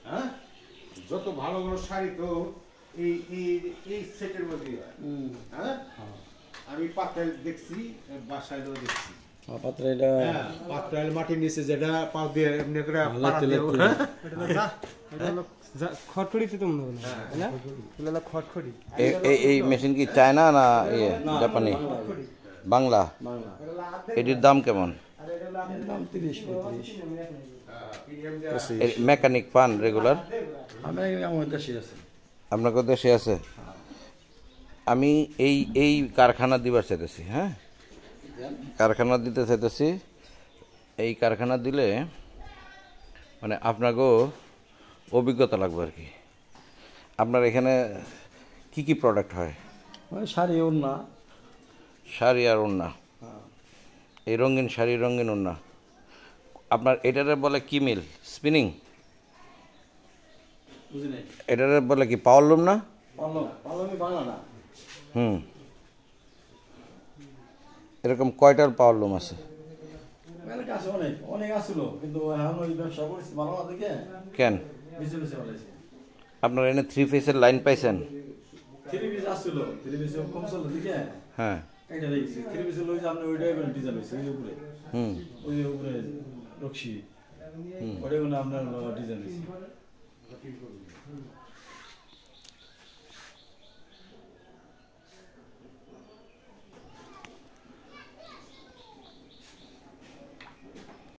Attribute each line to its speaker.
Speaker 1: হ্যাঁ, যত ভালো ভালো শাড়ি তো এই এই এই সেটের মধ্যে হয়। হ্যাঁ, আমি পাতাল দেখছি, বাসায় দেখছি
Speaker 2: পাত্রা
Speaker 1: পাতাল মাটির নিচে যেটা পা দিয়ে এমনি করে
Speaker 3: খড়খড়িতে তো মনে হয় না, এগুলো খড়খড়ি।
Speaker 2: এই মেশিন কি চায়না না জাপানি? বাংলা। এটির দাম কেমন?
Speaker 3: দাম 30-35।
Speaker 2: মেকানিক পান রেগুলার?
Speaker 3: আমার দেশে আছে।
Speaker 2: আপনাকে দেশে আছে? আমি এই কারখানা দিবার চাইতেছি। হ্যাঁ, কারখানা দিতে চাইতেছি। এই কারখানা দিলে মানে আপনাকেও অভিজ্ঞতা লাগবে আর কি। আপনার এখানে কি কি প্রোডাক্ট হয়?
Speaker 3: শাড়ি, ওড়না।
Speaker 2: শাড়ি আর ওড়না, এই রঙিন শাড়ি, রঙিন ওড়না। আপনার এটারে বলে কি মিল? স্পিনিং? এটারে বলে কি পাওয়ার লুম না? এরকম কয়টার পাওয়ার লুম আছে? কেন আপনার এনে 3 ফেসের লাইন পাইছেন? হ্যাঁ,